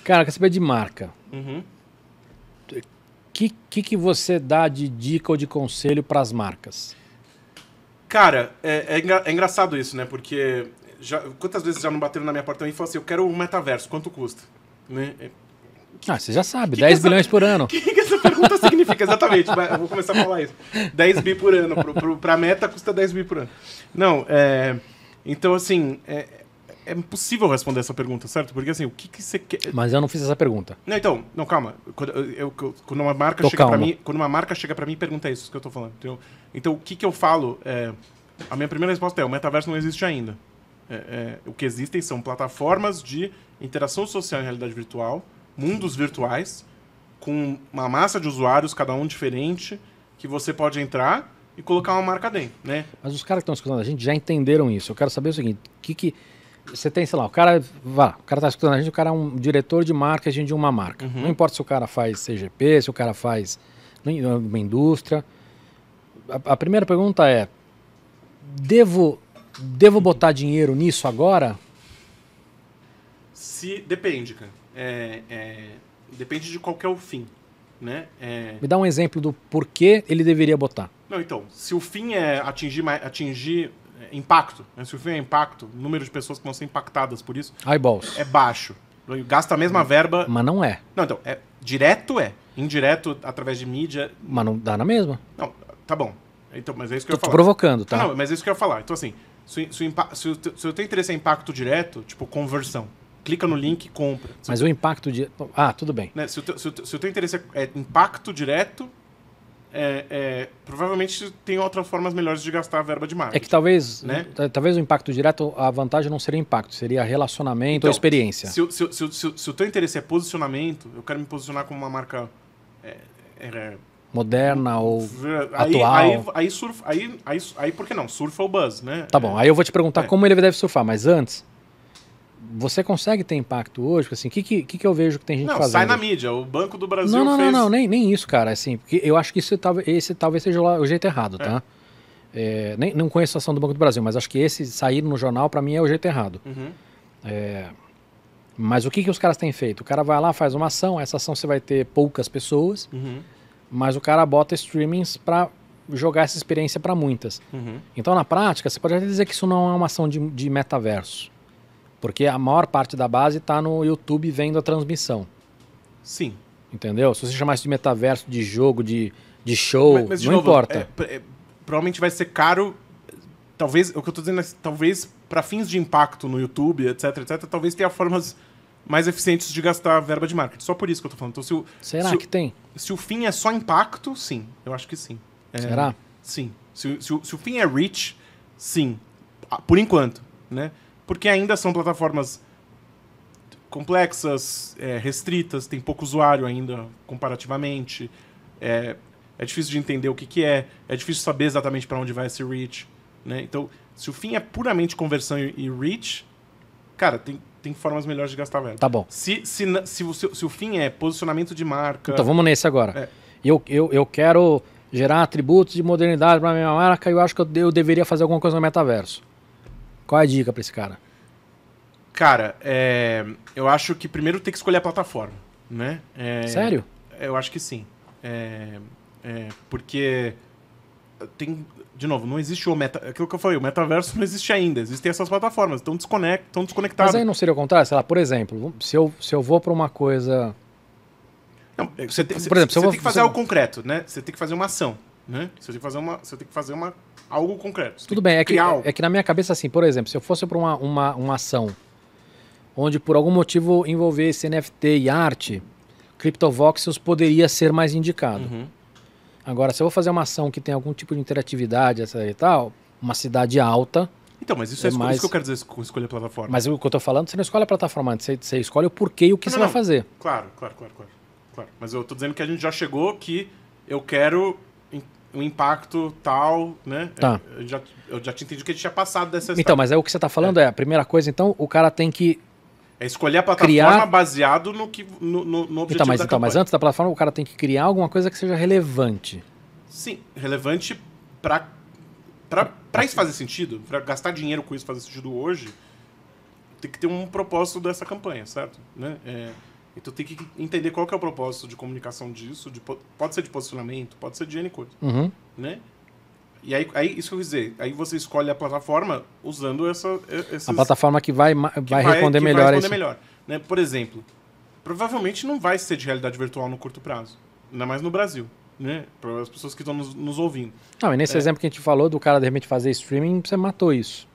Cara, quer saber de marca? Uhum. Que você dá de dica ou de conselho para as marcas? Cara, é engraçado isso, né? Porque quantas vezes já não bateram na minha porta e falaram assim, eu quero um metaverso, quanto custa? Né? Você já sabe, 10 bilhões por ano. O que essa pergunta significa? Exatamente, eu vou começar a falar isso. 10 bi por ano, pra meta custa 10 bi por ano. Não, então assim, é impossível responder essa pergunta, certo? Porque assim, o que você quer... Mas eu não fiz essa pergunta. Não, então, não, calma. Quando uma marca chega pra mim e pergunta isso que eu tô falando. Entendeu? Então, o que eu falo? A minha primeira resposta é: o metaverso não existe ainda. O que existem são plataformas de interação social em realidade virtual, mundos virtuais, com uma massa de usuários, cada um diferente, que você pode entrar e colocar uma marca dentro, né? Mas os caras que estão escutando a gente já entenderam isso. Eu quero saber o seguinte: você tem, sei lá, o cara tá escutando a gente, o cara é um diretor de marketing de uma marca. Uhum. Não importa se o cara faz CGP, se o cara faz uma indústria. A primeira pergunta é: devo botar dinheiro nisso agora? Depende, cara. Depende de qual que é o fim, né? Me dá um exemplo do porquê ele deveria botar. Não, então, se o fim é atingir impacto, né? Se o fim é impacto, o número de pessoas que vão ser impactadas por isso Eyeballs. é baixo. Gasta a mesma verba. Mas não é. Não, então, direto é. Indireto, através de mídia. Mas não dá na mesma. Não, tá bom. Então, mas é isso que eu ia Tô falar. provocando, tá? Não, mas é isso que eu ia falar. Então, assim, se o teu interesse é impacto direto, tipo conversão, clica no link e compra. Mas o impacto de... tudo bem. Né, se o teu interesse é impacto direto, provavelmente tem outras formas melhores de gastar a verba de marketing. É que talvez, né? talvez o impacto direto, a vantagem não seria impacto, seria relacionamento ou experiência. Se o teu interesse é posicionamento, eu quero me posicionar como uma marca moderna ou atual. Aí por que não? Surfa o buzz, né? Tá bom, aí eu vou te perguntar como ele deve surfar, mas antes, você consegue ter impacto hoje? Porque, assim, o que eu vejo que tem gente fazendo? Sai na mídia, o Banco do Brasil fez... Não, nem isso, cara, assim, porque eu acho que esse talvez seja o jeito errado, tá? Não conheço a ação do Banco do Brasil, mas acho que esse sair no jornal, pra mim, é o jeito errado. Uhum. Mas o que os caras têm feito? O cara vai lá, faz uma ação, essa ação você vai ter poucas pessoas, mas o cara bota streamings pra jogar essa experiência pra muitas. Então, na prática, você pode até dizer que isso não é uma ação de metaverso. Porque a maior parte da base está no YouTube vendo a transmissão. Sim. Entendeu? Se você chamar isso de metaverso, de jogo, de show, mas não importa. Provavelmente vai ser caro. Talvez, o que eu estou dizendo é talvez para fins de impacto no YouTube, etc, talvez tenha formas mais eficientes de gastar verba de marketing. Só por isso que eu estou falando. Então, Será que tem? Se o fim é só impacto, sim. Eu acho que sim. Será? Sim. Se o fim é reach, sim. Por enquanto, né? Porque ainda são plataformas complexas, restritas, tem pouco usuário ainda, comparativamente. É difícil de entender o que é difícil saber exatamente para onde vai esse reach. Né? Então, se o fim é puramente conversão e reach, cara, tem formas melhores de gastar verba. Tá bom. Se o fim é posicionamento de marca... Então, vamos nesse agora. Eu quero gerar atributos de modernidade para minha marca e eu acho que eu deveria fazer alguma coisa no metaverso. Qual é a dica para esse cara? Cara, eu acho que primeiro tem que escolher a plataforma, né? Sério? Eu acho que sim. Porque tem... De novo, não existe aquilo que eu falei, o metaverso não existe ainda. Existem essas plataformas, estão desconectadas. Mas aí não seria o contrário? Sei lá, por exemplo, se eu vou para uma coisa... Não, por exemplo, você tem que fazer algo concreto, né? Você tem que fazer uma ação, né? Você tem que fazer algo concreto. Tudo bem, é que na minha cabeça, assim, por exemplo, se eu fosse para uma ação onde por algum motivo envolvesse NFT e arte, CryptoVoxels poderia ser mais indicado. Agora, se eu vou fazer uma ação que tem algum tipo de interatividade, etc e tal, uma cidade alta... Então, mas isso isso que eu quero dizer com escolher a plataforma. Mas o que eu tô falando, você não escolhe a plataforma antes, você escolhe o porquê e o que você vai fazer. Claro. Mas eu tô dizendo que a gente já chegou que eu quero um impacto tal, né? Tá. Eu já tinha entendido que a gente tinha passado dessa Então, mas aí o que você tá falando a primeira coisa, então, o cara tem que... escolher a plataforma baseado no objetivo da campanha. Mas antes da plataforma, o cara tem que criar alguma coisa que seja relevante. Sim, relevante para isso fazer sentido, para gastar dinheiro com isso fazer sentido hoje, tem que ter um propósito dessa campanha, certo? Né? Então tem que entender qual que é o propósito de comunicação disso, pode ser de posicionamento, pode ser de N coisa, né? E aí, isso que eu quis dizer, aí você escolhe a plataforma usando essas... A plataforma que vai responder melhor isso. Né? Por exemplo, provavelmente não vai ser de realidade virtual no curto prazo, ainda mais no Brasil, né? Para as pessoas que estão nos ouvindo. Não, e nesse exemplo que a gente falou do cara de repente fazer streaming, você matou isso.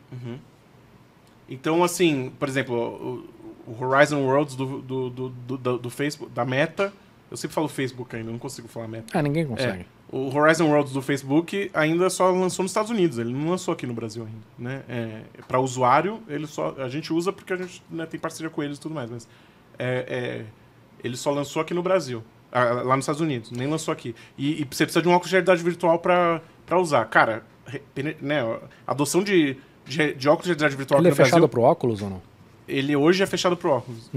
Então, assim, por exemplo... O Horizon Worlds do Facebook, da Meta, eu sempre falo Facebook ainda, não consigo falar Meta. Ninguém consegue. O Horizon Worlds do Facebook ainda só lançou nos Estados Unidos, ele não lançou aqui no Brasil ainda, né? Para usuário, a gente usa porque a gente, né, tem parceria com eles e tudo mais, mas ele só lançou aqui no Brasil, lá nos Estados Unidos, nem lançou aqui. E você precisa de um óculos de realidade virtual para usar. Cara, né, a adoção de óculos de realidade virtual aqui no Brasil... Ele é fechado pro óculos ou não? Ele hoje é fechado pro óculos.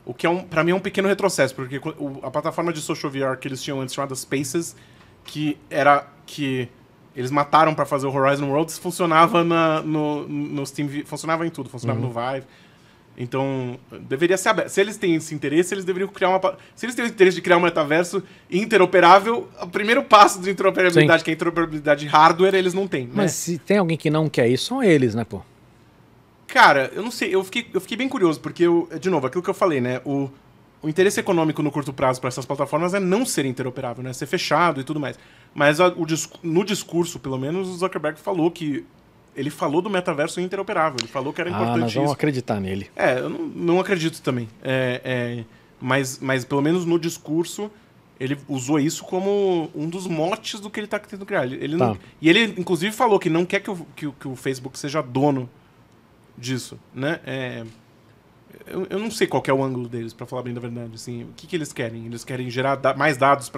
O que pra mim é um pequeno retrocesso, porque a plataforma de social VR que eles tinham antes, chamada Spaces, que eles mataram pra fazer o Horizon Worlds, funcionava no Steam, funcionava em tudo, funcionava no Vive. Então, deveria ser aberto. Se eles têm esse interesse, eles deveriam criar se eles têm o interesse de criar um metaverso interoperável, o primeiro passo de interoperabilidade, que é a interoperabilidade hardware, eles não têm. Mas se tem alguém que não quer isso, são eles, né, pô? Cara, eu não sei, eu fiquei bem curioso, porque, de novo, aquilo que eu falei, né? O interesse econômico no curto prazo para essas plataformas é não ser interoperável, né? Ser fechado e tudo mais. Mas no discurso, pelo menos, o Zuckerberg falou que... Ele falou do metaverso interoperável, ele falou que era importante nós vamos acreditar nele. Eu não acredito também. Mas, pelo menos no discurso, ele usou isso como um dos motes do que ele está tentando criar. E ele, inclusive, falou que não quer que o Facebook seja dono disso, né? Eu não sei qual que é o ângulo deles, pra falar bem da verdade. Assim, o que eles querem? Eles querem gerar mais dados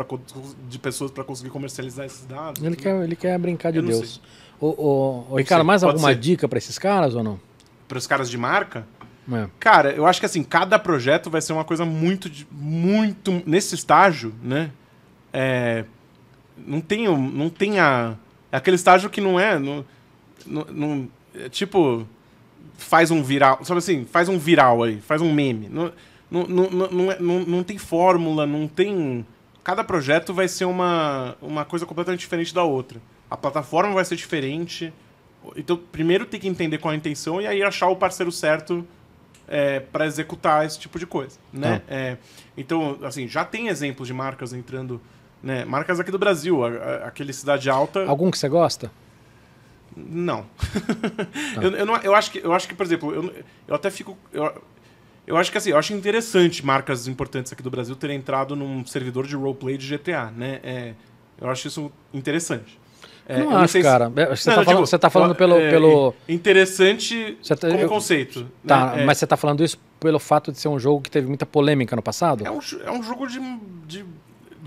de pessoas para conseguir comercializar esses dados? Ele quer brincar de Deus. Ricardo, mais alguma dica para esses caras ou não? Para os caras de marca? Cara, eu acho que assim, cada projeto vai ser uma coisa muito nesse estágio, né? Não tem aquele estágio que não é... tipo... Faz um viral, sabe assim, faz um viral aí, faz um meme. Não tem fórmula, não tem... Cada projeto vai ser uma coisa completamente diferente da outra. A plataforma vai ser diferente. Então, primeiro tem que entender qual é a intenção e aí achar o parceiro certo para executar esse tipo de coisa, né? Então, assim, já tem exemplos de marcas entrando, né? Marcas aqui do Brasil, aquele Cidade Alta... Algum que você gosta? Não. Eu acho que, por exemplo, eu até fico... Eu acho que assim, eu acho interessante marcas importantes aqui do Brasil terem entrado num servidor de roleplay de GTA, né? Eu acho isso interessante. Não acho, cara. Você tá falando pelo... Interessante como conceito. Tá, né? Mas você tá falando isso pelo fato de ser um jogo que teve muita polêmica no passado? É um jogo de...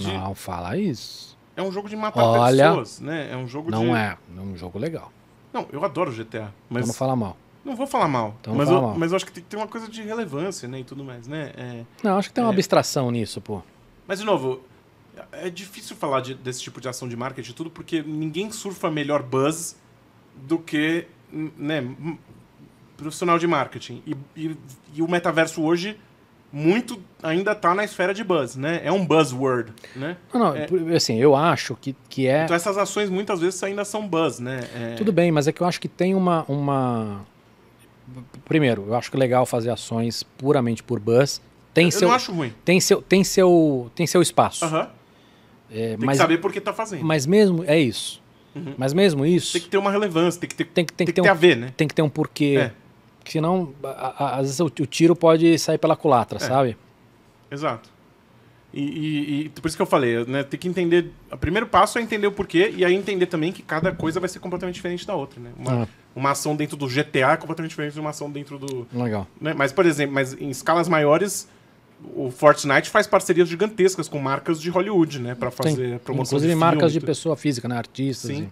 Não, fala isso. É um jogo de matar pessoas, né? É um jogo é um jogo legal. Não, eu adoro GTA. Mas... Então não fala mal. Não vou falar mal. Então mas eu acho que tem que ter uma coisa de relevância, né? E tudo mais, né? Não, acho que tem uma abstração nisso, pô. Mas, de novo, é difícil falar desse tipo de ação de marketing e tudo, porque ninguém surfa melhor buzz do que, né, profissional de marketing. E o metaverso hoje muito ainda tá na esfera de buzz, né? É um buzzword, né? Não, assim, eu acho que é... Então essas ações muitas vezes ainda são buzz, né? Tudo bem, mas é que eu acho que tem uma... Primeiro, eu acho que é legal fazer ações puramente por buzz. Eu não acho ruim. Tem seu espaço. Tem que saber por que tá fazendo. Mas mesmo... É isso. Mas mesmo isso... Tem que ter uma relevância, tem que ter a ver, né? Tem que ter um porquê. Porque senão, às vezes, o tiro pode sair pela culatra, sabe? Exato. E por isso que eu falei, né? Tem que entender... O primeiro passo é entender o porquê e aí entender também que cada coisa vai ser completamente diferente da outra, né? Uma ação dentro do GTA é completamente diferente de uma ação dentro do... Legal. Né? Mas, por exemplo, em escalas maiores, o Fortnite faz parcerias gigantescas com marcas de Hollywood, né? Para fazer a promoção. Inclusive marcas de pessoa física, né? Artistas. Sim.